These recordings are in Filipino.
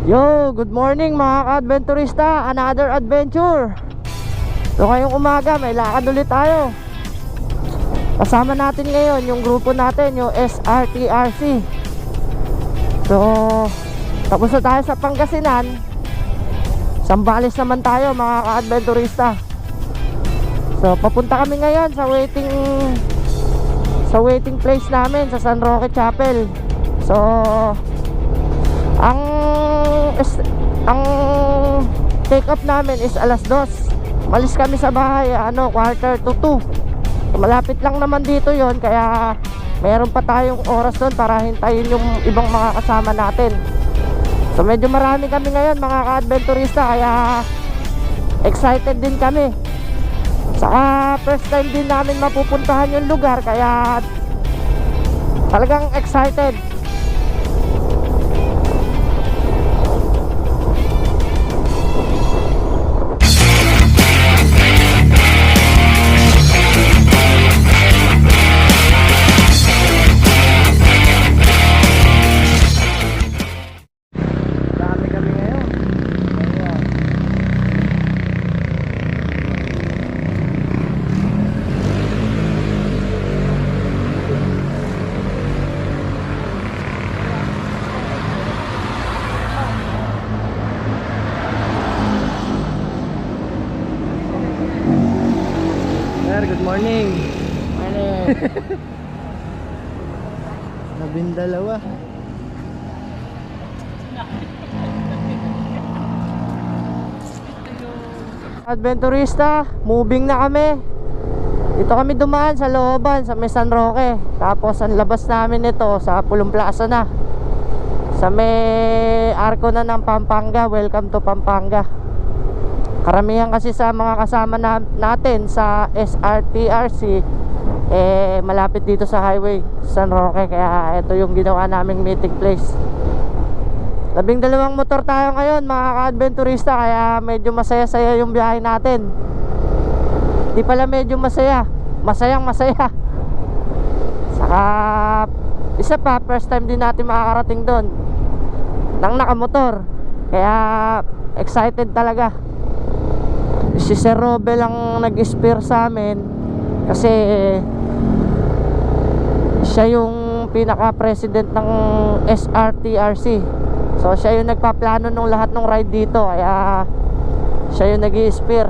Yo, good morning mga ka-adventurista. Another adventure. So ngayong umaga may lakad ulit tayo. Kasama natin ngayon yung grupo natin, yung SRTRC. So tapos na tayo sa Pangasinan. Sambales naman tayo mga ka-adventurista. So papunta kami ngayon sa waiting place namin sa San Roque Chapel. So ang take off namin is alas 2. Malis kami sa bahay quarter to 2. So, malapit lang naman dito yon, kaya meron pa tayong oras doon para hintayin yung ibang mga kasama natin. So medyo marami kami ngayon mga ka-adventurista, kaya excited din kami. Saka first time din namin mapupuntahan yung lugar, kaya talagang excited. Good morning. Morning. Labindalawa. Adventurista, moving na kami. Dito kami dumaan sa looban sa may San Roque. Tapos ang labas namin ito sa Pulong Plaza na, sa may arko na ng Pampanga. Welcome to Pampanga. Karamihan kasi sa mga kasama natin sa SRTRC malapit dito sa highway San Roque, kaya ito yung ginawa naming meeting place. 12 motor tayo ngayon mga ka-adventurista, kaya medyo masaya-saya yung biyahe natin. Di pala medyo masaya, masayang masaya. Saka isa pa, first time din natin makakarating doon nang nakamotor, kaya excited talaga. Si Sir Robel ang nag-spare sa amin kasi siya yung pinaka-president ng SRTRC. So siya yung nagpaplano ng lahat ng ride dito, kaya siya yung nag-i-spare.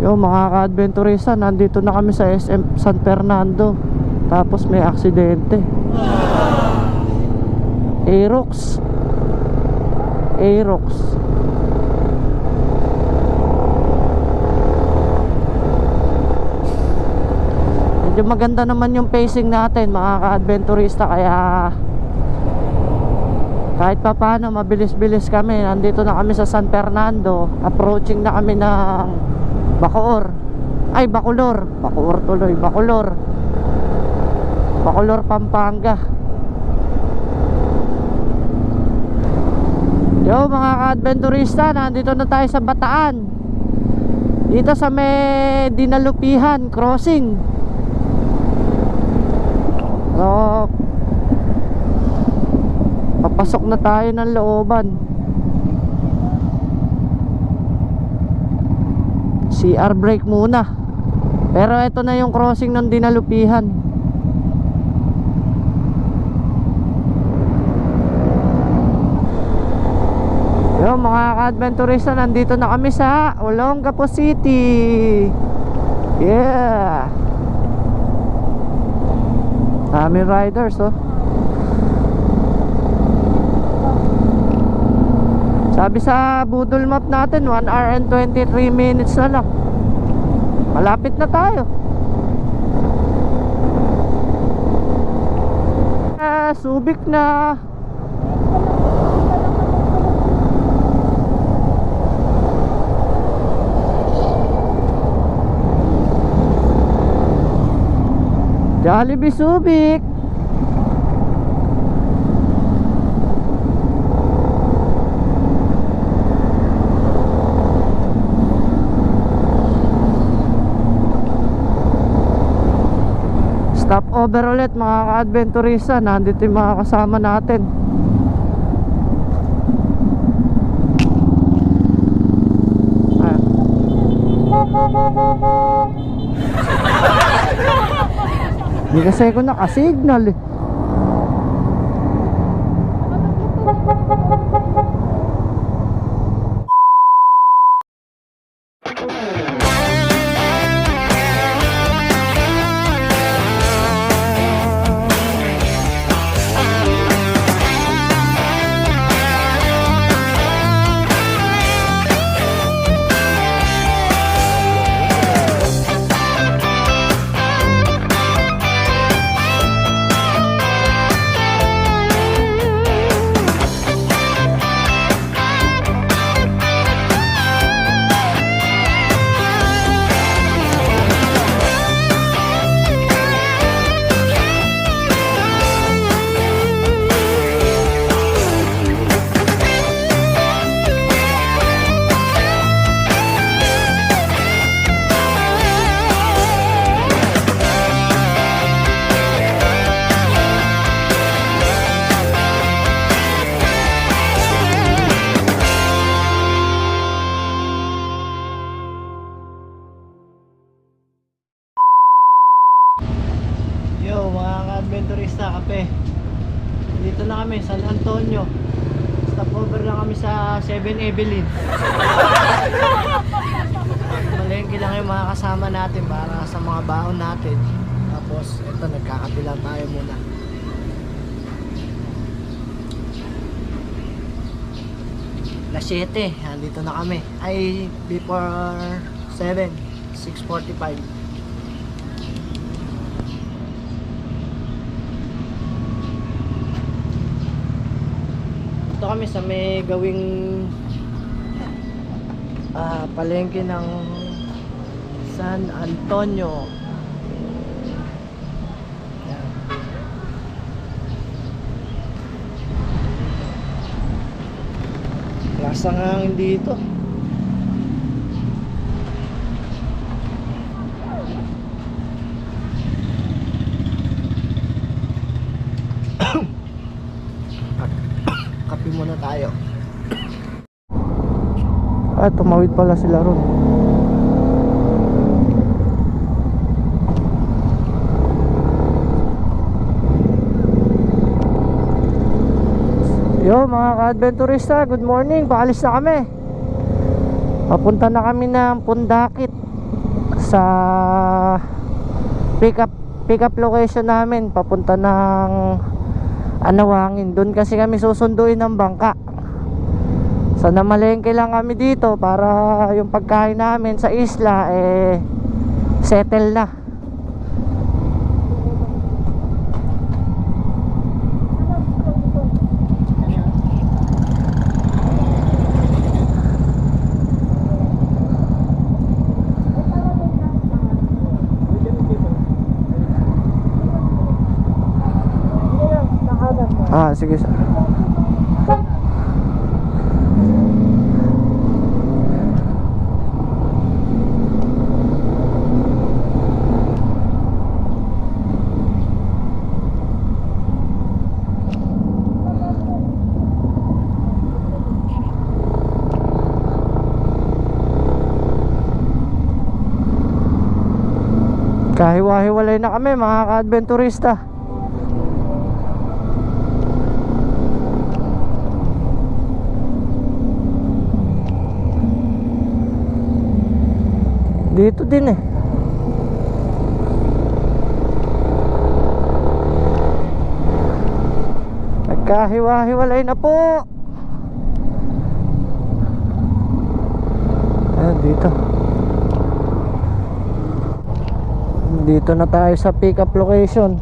Yung mga ka-adventurista, nandito na kami sa SM San Fernando. Tapos may aksidente. Aerox. Medyo maganda naman yung pacing natin mga ka-adventurista, kaya kahit pa paano mabilis-bilis kami. Nandito na kami sa San Fernando. Approaching na kami ng Bacoor. Ay, Bacolor. Bacoor tuloy. Bacolor, Pampanga. Yo mga ka-adventurista, nandito na tayo sa Bataan. Dito sa may Dinalupihan crossing. So papasok na tayo ng looban. CR break muna. Pero ito na yung crossing ng Dinalupihan. Yo mga ka-adventurista, nandito na kami sa Olongapo City. Yeah. Daming riders Sabi sa Google Map natin 1 hour and 23 minutes na lang. Malapit na tayo. Subic na. Jollibee Subic. Stop over ulit mga ka-adventurista. Nandito yung mga kasama natin. Hindi kasi ako nakasignal eh. Yo mga ka-adventurista, kape. Dito na kami, San Antonio. Stopover lang kami sa 7 Evelyn. Malengke lang yung mga kasama natin para sa mga baon natin. Tapos ito, nagkakabilang tayo muna. Alas 7, andito na kami. Ay, before 7, 6:45. Ito kami sa may gawing palengke ng San Antonio. Yan. Lasang hangin dito. Kape muna tayo. Tumawid pala sila ron. Yo mga ka-adventurista, good morning. Paalis na kami. Papunta na kami ng Pundakit sa pick up location namin. Papunta ng Anawangin. Doon kasi kami susunduin ng bangka. So namalengke lang kami dito para yung pagkain namin sa isla settle na. Sige sir. Kahiwa-hiwalay na kami mga ka-adventurista. Dito din eh. Nagkahiwa-hiwalay na po. Ayan, dito. Dito na tayo sa pick up location.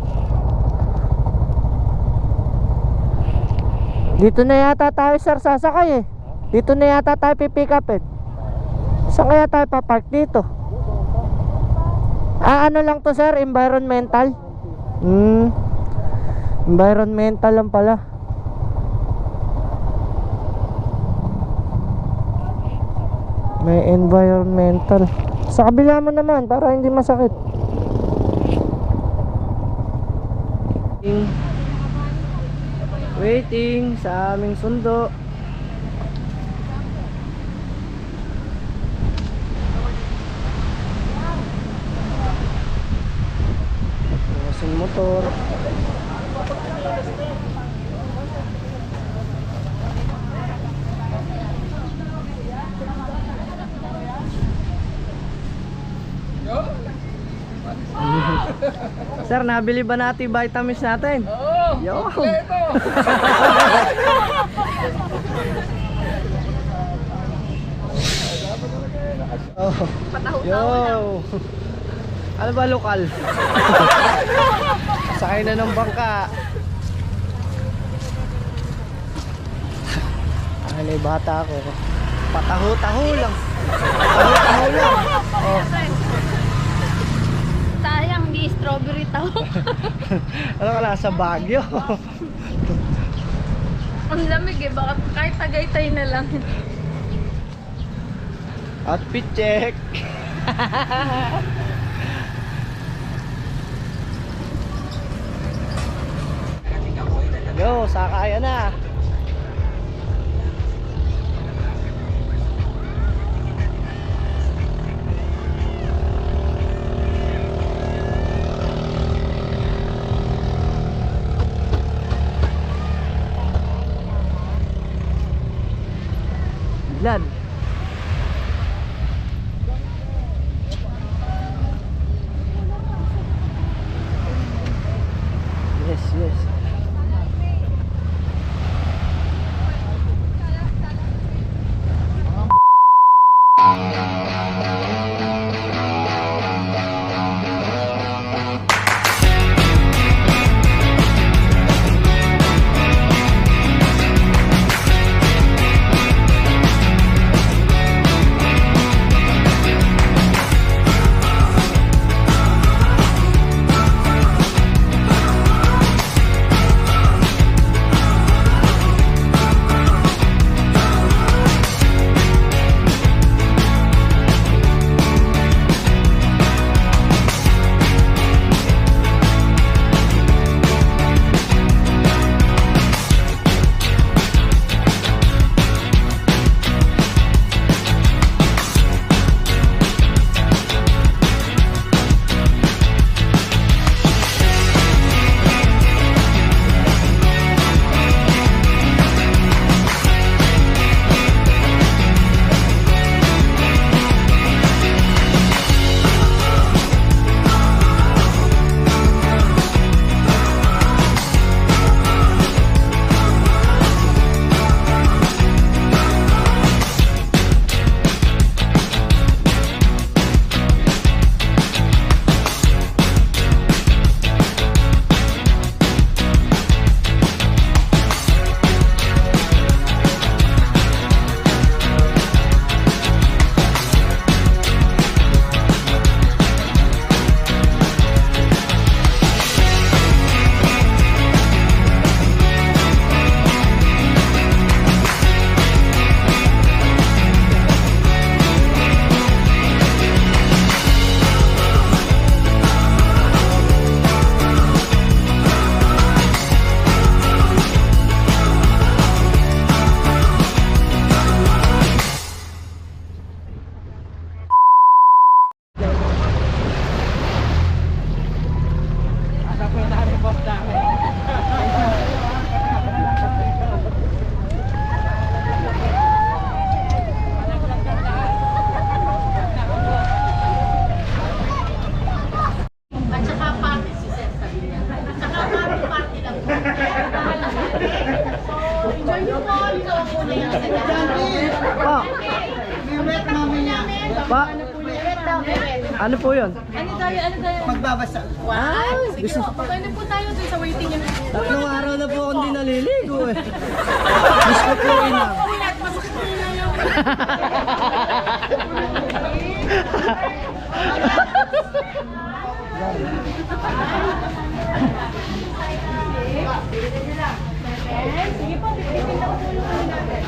Dito na yata tayo sir sasakay eh. Dito na yata tayo pipick up eh. Saan kaya tayo papark dito? Ano lang to sir, environmental? Environmental lang pala. May environmental. Sa kabila mo naman para hindi masakit. Waiting sa aming sundo. motor. Sir, nabili ba natin vitamins natin? Oo! Yo! Oh. Yo! Ano ba lokal? Sakay na ng bangka. Ano yung bata ako? Pataho-taho lang. Pataho-taho lang. Oh. Sayang, di strawberry tao. Ano ka lang sa Baguio? Ang lamig eh, baka kahit Tagaytay na lang. Outfit check. Yo, sakaya na. Lan. Yes, yes. Pa? Ano po yun? Ano tayo? Magbabasa. Wow! Sige po, pwede po tayo dun sa waiting niyo. Tatlong araw na po akong di naliligo eh. Miss ko po ina. Masakit po na yung... Sige po, bibitin lang po yung natin.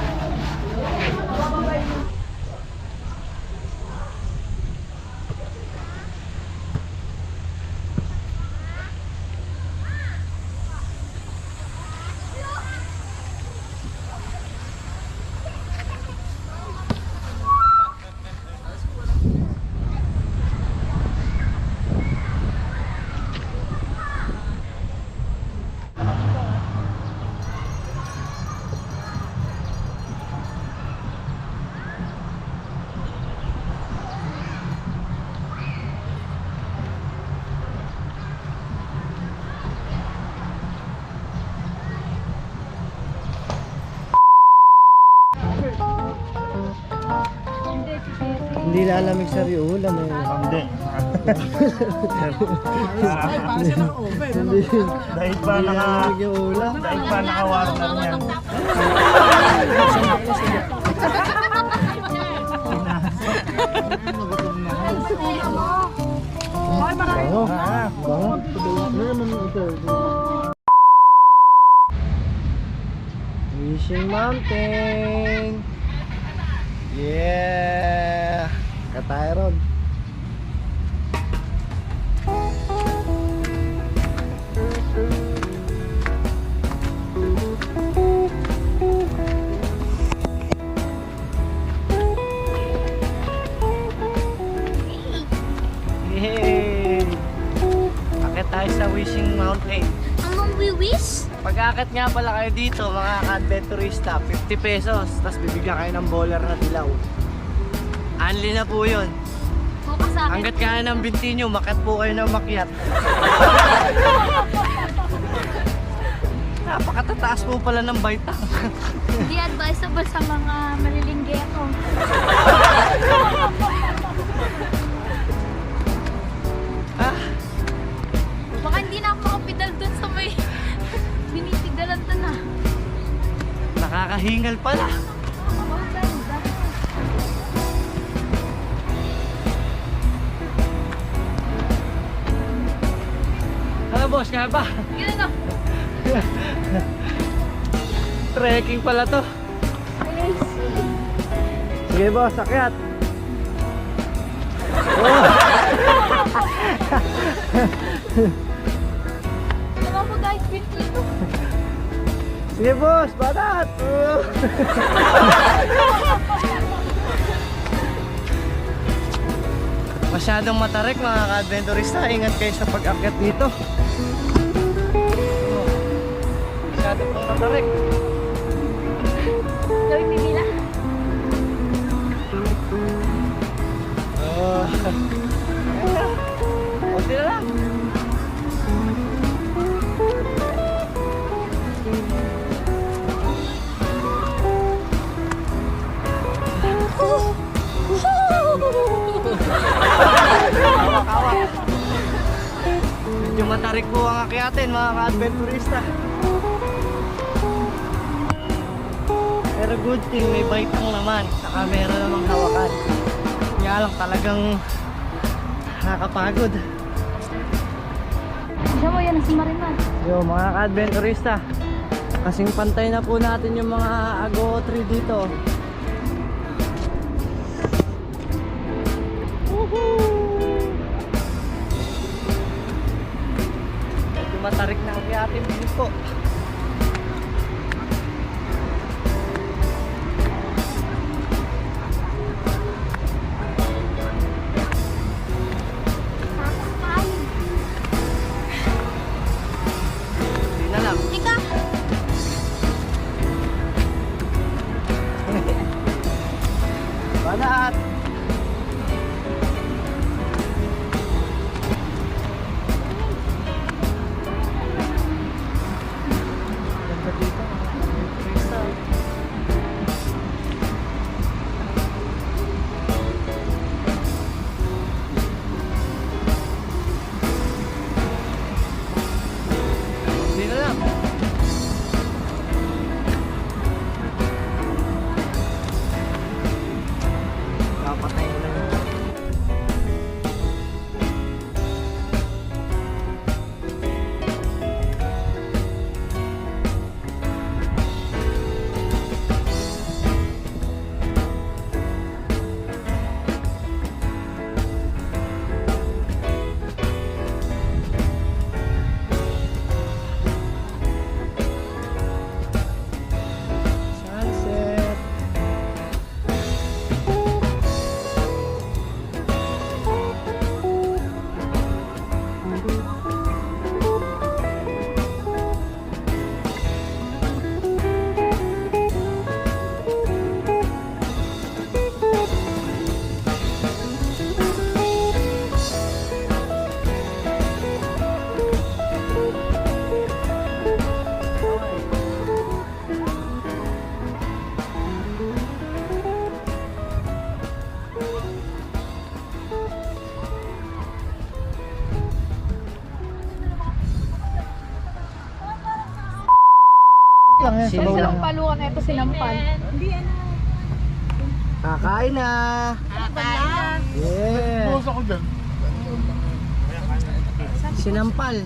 Hindi lalamig sa ulam eh. Hindi. Hindi. Dahil pa Lalamig yung ulam. dahil pa naka-warmer yan. Bango. Bango. Wishing Mountain. Yeah. Katayron. Yay! Akit tayo sa Wishing Mountain. Anong we wish? Pag-akit nga pala kayo dito, mga ka-adventurista, 50 pesos. Tapos bibigyan kayo ng bowler na dilaw. Anli na po yun. Bukas sa akin. Hanggat kaya ng binti nyo, makat po kayo ng makyat. Napakatataas po pala ng baitang. Hindi advisable sa mga malilinggero. Baka hindi na ako makapidal dun sa may binitigalan dun ah. Nakakahingal pala. Oh, ganda. Ano boss, kaya ba? Yun ano? Trekking pala to. Ay, Sige boss, akyat. naman mo guys, dito. Sige boss, batat. Masyadong matarik mga ka-adventurista. Ingat kayo sa pag-akyat dito. Masyadong pang matarik. Gawin pipila. Kunti na lang. Hawak-hawak. Medyo matarik po ang akyatin mga ka-adventurista. Pero good thing may baitang naman. Saka meron namang hawakan. Kaya lang talagang nakakapagod. Siya mo yan, si Mariman. Yo mga ka-adventurista, kasing pantay na po natin yung mga Ago tree dito. Medyo matarik na ang ating bilis po. Hindi na lang. Ika! Banat! lang yan, sabaw lang. Paluan na ito sinampal. Kakain na. Yeah. Bukas ako dyan. Sinampal.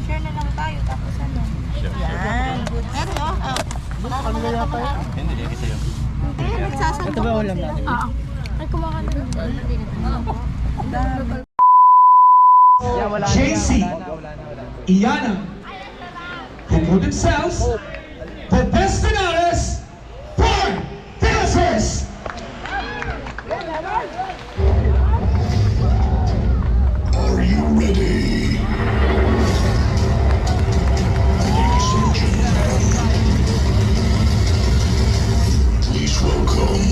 Share na lang tayo tapos ano. Yan. Eto, Ano ba yata yun? Hindi, kasi yun. nagsasalo. Ito ba ulam natin? Ay, kumakain na. JC, Iana, who put themselves the best finalists for dancers. Are you ready? Please welcome.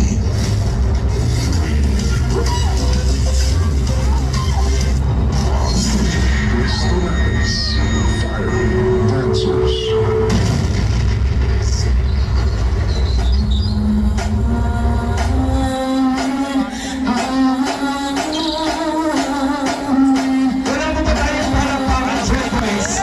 Wala mo ba tayong palakpakan, Showcase?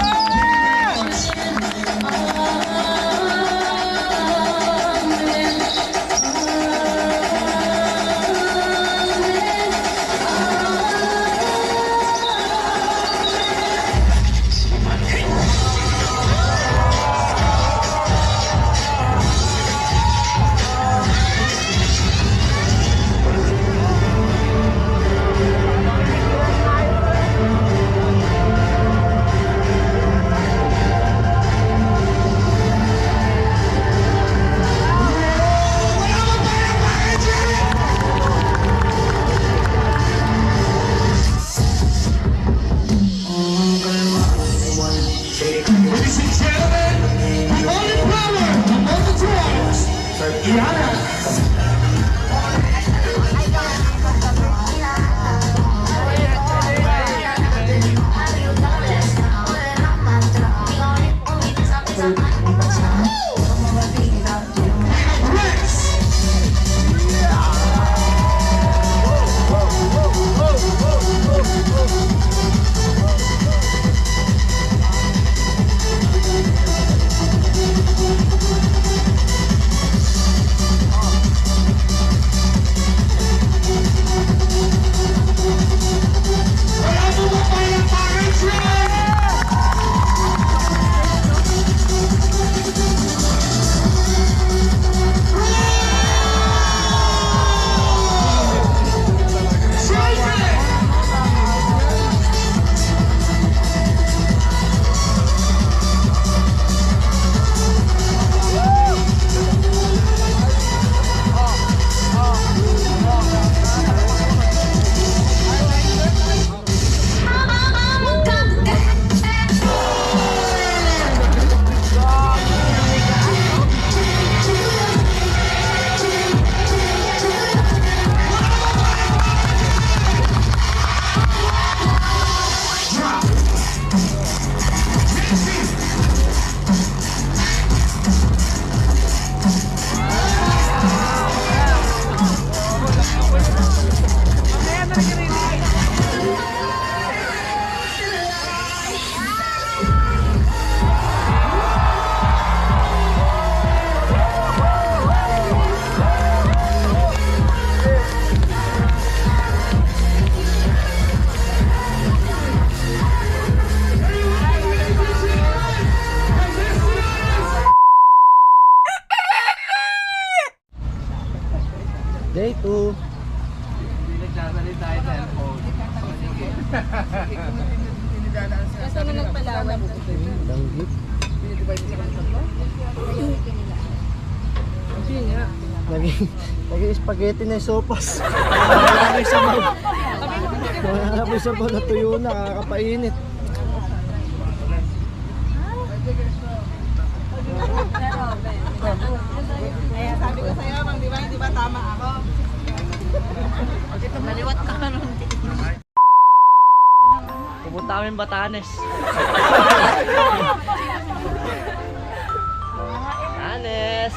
Ladies and gentlemen, the only power among the dwarves, Iana. Rex. Wala mo ba palakpakan, Showcase? Day 2. Kasi na nagpalawan. Danggit. Naging spaghetti na yung sopas. Wala may sabaw. Wala may sabaw na tuyo na, kakapainit. Ayan, sabi ko sa'yo, Mang, di ba? Hindi ba tama ako? Naliwat ka na nun. Pupunta kami Batanes. Batanes!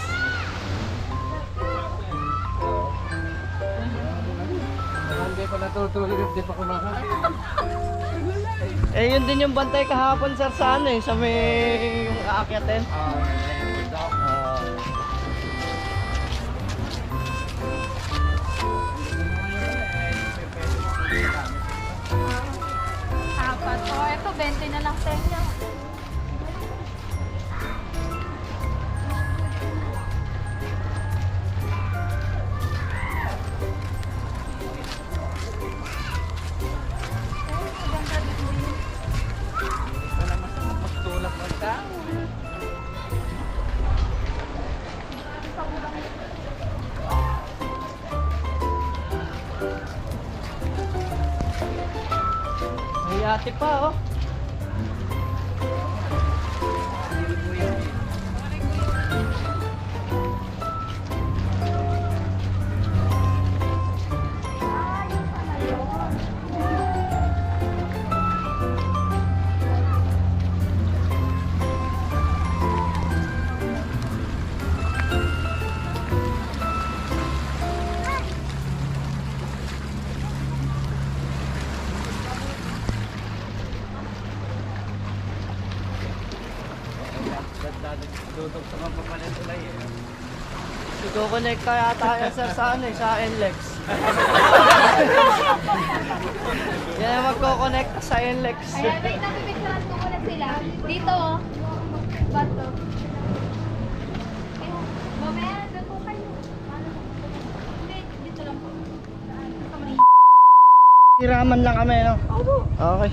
Hindi pa natutulog, hindi pa kumakain. Eh, yun din yung bantay kahapon, sir, sa ano eh, sa may yung aakyatin. Apat. O, ito, 20 na lang sa inyo. May ate pa, oh. Iko-connect kaya tayo, sir, sa ano eh, sa NLEX. Yan ang magko-connect sa NLEX. Ayan, wait, napipicturan ko muna sila. Dito, oh. Bato. Mamaya, doon po kayo. Hindi, dito lang po. Hiraman lang kami, no? Okay.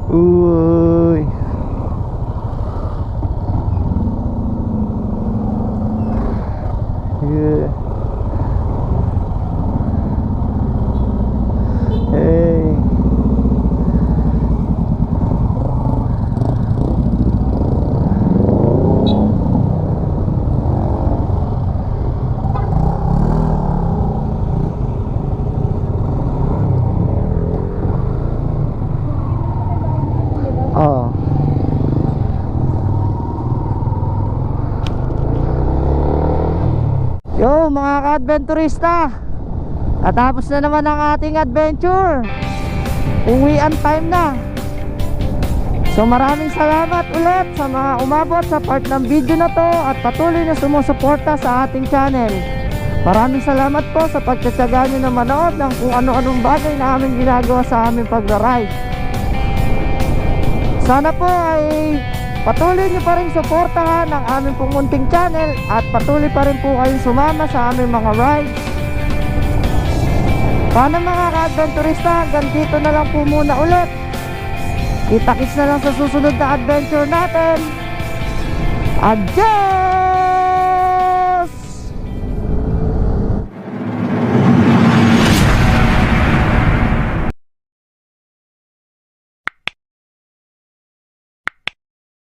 Uy. Yeah. Hey. Oh. Yo mga ka-adventurista, natapos na naman ang ating adventure. Uwian time na. So maraming salamat ulit sa mga umabot sa part ng video na to at patuloy na sumusuporta sa ating channel. Maraming salamat po sa pagtsatsaga nyo na manood ng kung ano-anong bagay na aming ginagawa sa aming pagra-ride. Sana po ay patuloy nyo pa rin suportahan ang aming pong munting channel at patuloy pa rin po kayong sumama sa aming mga rides. Paano mga ka-adventurista, hanggang dito na lang po muna ulit. Kita-kits na lang sa susunod na adventure natin. Adios!